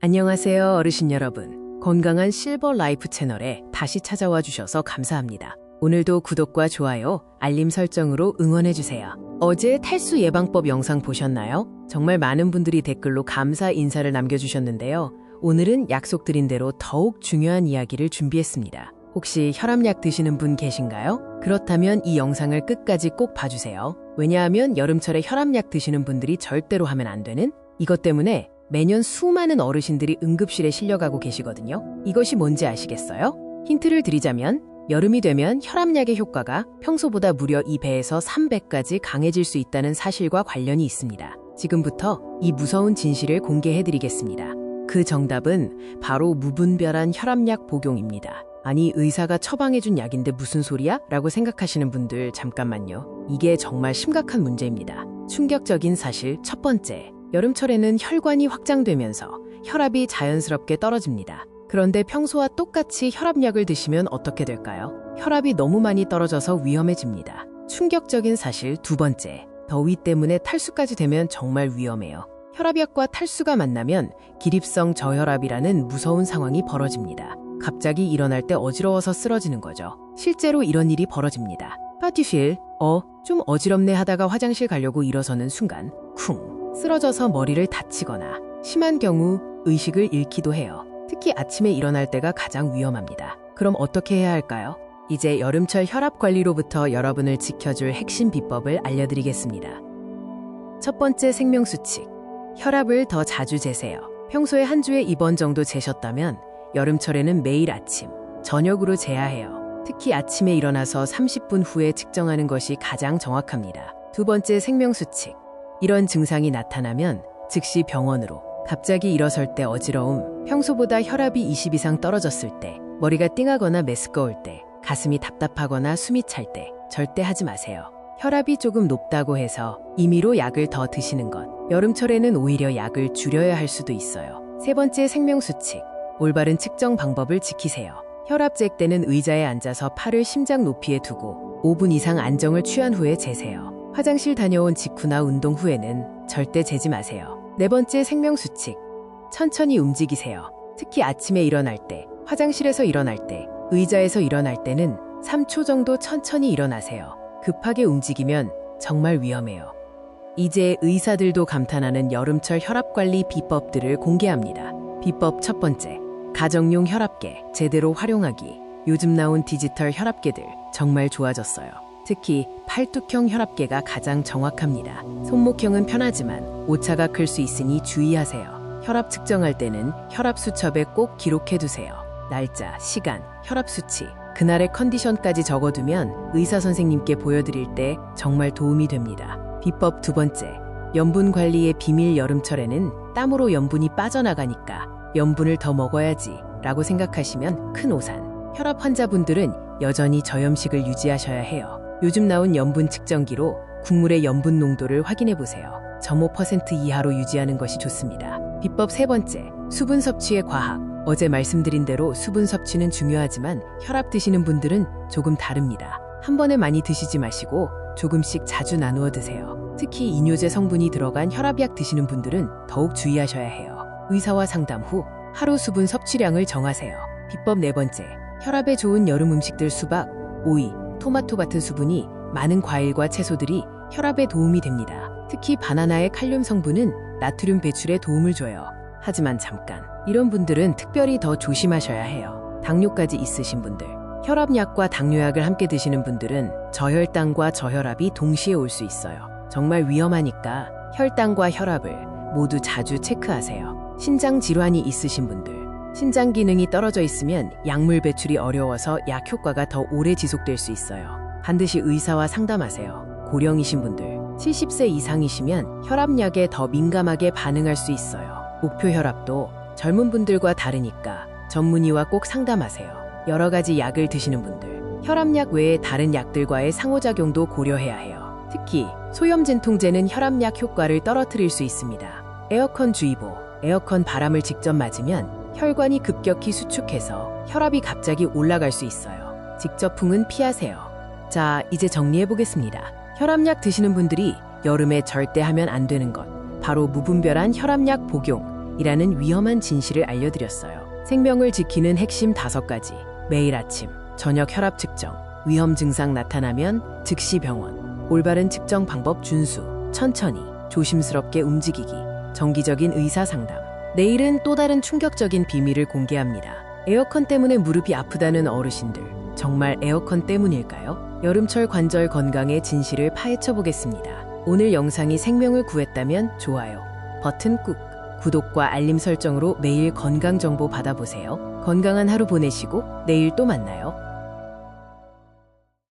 안녕하세요, 어르신 여러분. 건강한 실버 라이프 채널에 다시 찾아와 주셔서 감사합니다. 오늘도 구독과 좋아요, 알림 설정으로 응원해주세요. 어제 탈수 예방법 영상 보셨나요? 정말 많은 분들이 댓글로 감사 인사를 남겨주셨는데요. 오늘은 약속드린 대로 더욱 중요한 이야기를 준비했습니다. 혹시 혈압약 드시는 분 계신가요? 그렇다면 이 영상을 끝까지 꼭 봐주세요. 왜냐하면 여름철에 혈압약 드시는 분들이 절대로 하면 안 되는 이것 때문에 매년 수많은 어르신들이 응급실에 실려가고 계시거든요. 이것이 뭔지 아시겠어요? 힌트를 드리자면 여름이 되면 혈압약의 효과가 평소보다 무려 2배에서 3배까지 강해질 수 있다는 사실과 관련이 있습니다. 지금부터 이 무서운 진실을 공개해드리겠습니다. 그 정답은 바로 무분별한 혈압약 복용입니다. 아니, 의사가 처방해준 약인데 무슨 소리야? 라고 생각하시는 분들 잠깐만요. 이게 정말 심각한 문제입니다. 충격적인 사실 첫 번째. 여름철에는 혈관이 확장되면서 혈압이 자연스럽게 떨어집니다. 그런데 평소와 똑같이 혈압약을 드시면 어떻게 될까요? 혈압이 너무 많이 떨어져서 위험해집니다. 충격적인 사실 두 번째. 더위 때문에 탈수까지 되면 정말 위험해요. 혈압약과 탈수가 만나면 기립성 저혈압이라는 무서운 상황이 벌어집니다. 갑자기 일어날 때 어지러워서 쓰러지는 거죠. 실제로 이런 일이 벌어집니다. 파티필, 좀 어지럽네 하다가 화장실 가려고 일어서는 순간 쿵 쓰러져서 머리를 다치거나 심한 경우 의식을 잃기도 해요. 특히 아침에 일어날 때가 가장 위험합니다. 그럼 어떻게 해야 할까요? 이제 여름철 혈압 관리로부터 여러분을 지켜줄 핵심 비법을 알려드리겠습니다. 첫 번째 생명수칙. 혈압을 더 자주 재세요. 평소에 한 주에 2번 정도 재셨다면 여름철에는 매일 아침, 저녁으로 재야 해요. 특히 아침에 일어나서 30분 후에 측정하는 것이 가장 정확합니다. 두 번째 생명수칙. 이런 증상이 나타나면 즉시 병원으로. 갑자기 일어설 때 어지러움, 평소보다 혈압이 20 이상 떨어졌을 때, 머리가 띵하거나 메스꺼울 때, 가슴이 답답하거나 숨이 찰 때 절대 하지 마세요. 혈압이 조금 높다고 해서 임의로 약을 더 드시는 것. 여름철에는 오히려 약을 줄여야 할 수도 있어요. 세 번째 생명수칙. 올바른 측정 방법을 지키세요. 혈압 잴 때는 의자에 앉아서 팔을 심장 높이에 두고 5분 이상 안정을 취한 후에 재세요. 화장실 다녀온 직후나 운동 후에는 절대 재지 마세요. 네 번째 생명수칙. 천천히 움직이세요. 특히 아침에 일어날 때, 화장실에서 일어날 때, 의자에서 일어날 때는 3초 정도 천천히 일어나세요. 급하게 움직이면 정말 위험해요. 이제 의사들도 감탄하는 여름철 혈압관리 비법들을 공개합니다. 비법 첫 번째. 가정용 혈압계 제대로 활용하기. 요즘 나온 디지털 혈압계들 정말 좋아졌어요. 특히 팔뚝형 혈압계가 가장 정확합니다. 손목형은 편하지만 오차가 클 수 있으니 주의하세요. 혈압 측정할 때는 혈압 수첩에 꼭 기록해두세요. 날짜, 시간, 혈압 수치, 그날의 컨디션까지 적어두면 의사 선생님께 보여드릴 때 정말 도움이 됩니다. 비법 두 번째. 염분 관리의 비밀. 여름철에는 땀으로 염분이 빠져나가니까 염분을 더 먹어야지 라고 생각하시면 큰 오산. 혈압 환자분들은 여전히 저염식을 유지하셔야 해요. 요즘 나온 염분 측정기로 국물의 염분 농도를 확인해 보세요. 0.5% 이하로 유지하는 것이 좋습니다. 비법 세 번째. 수분 섭취의 과학. 어제 말씀드린 대로 수분 섭취는 중요하지만 혈압 드시는 분들은 조금 다릅니다. 한 번에 많이 드시지 마시고 조금씩 자주 나누어 드세요. 특히 이뇨제 성분이 들어간 혈압약 드시는 분들은 더욱 주의하셔야 해요. 의사와 상담 후 하루 수분 섭취량을 정하세요. 비법 네 번째. 혈압에 좋은 여름 음식들 수박, 오이, 토마토 같은 수분이 많은 과일과 채소들이 혈압에 도움이 됩니다. 특히 바나나의 칼륨 성분은 나트륨 배출에 도움을 줘요. 하지만 잠깐, 이런 분들은 특별히 더 조심하셔야 해요. 당뇨까지 있으신 분들, 혈압약과 당뇨약을 함께 드시는 분들은 저혈당과 저혈압이 동시에 올 수 있어요. 정말 위험하니까 혈당과 혈압을 모두 자주 체크하세요. 신장 질환이 있으신 분들, 신장 기능이 떨어져 있으면 약물 배출이 어려워서 약 효과가 더 오래 지속될 수 있어요. 반드시 의사와 상담하세요. 고령이신 분들, 70세 이상이시면 혈압약에 더 민감하게 반응할 수 있어요. 목표 혈압도 젊은 분들과 다르니까 전문의와 꼭 상담하세요. 여러 가지 약을 드시는 분들, 혈압약 외에 다른 약들과의 상호작용도 고려해야 해요. 특히 소염 진통제는 혈압약 효과를 떨어뜨릴 수 있습니다. 에어컨 주의보. 에어컨 바람을 직접 맞으면 혈관이 급격히 수축해서 혈압이 갑자기 올라갈 수 있어요. 직접 풍은 피하세요. 자, 이제 정리해보겠습니다. 혈압약 드시는 분들이 여름에 절대 하면 안 되는 것. 바로 무분별한 혈압약 복용, 이라는 위험한 진실을 알려드렸어요. 생명을 지키는 핵심 5가지. 매일 아침, 저녁 혈압 측정, 위험 증상 나타나면 즉시 병원, 올바른 측정 방법 준수, 천천히, 조심스럽게 움직이기, 정기적인 의사 상담. 내일은 또 다른 충격적인 비밀을 공개합니다. 에어컨 때문에 무릎이 아프다는 어르신들, 정말 에어컨 때문일까요? 여름철 관절 건강의 진실을 파헤쳐 보겠습니다. 오늘 영상이 생명을 구했다면 좋아요 버튼 꾹, 구독과 알림 설정으로 매일 건강 정보 받아보세요. 건강한 하루 보내시고 내일 또 만나요.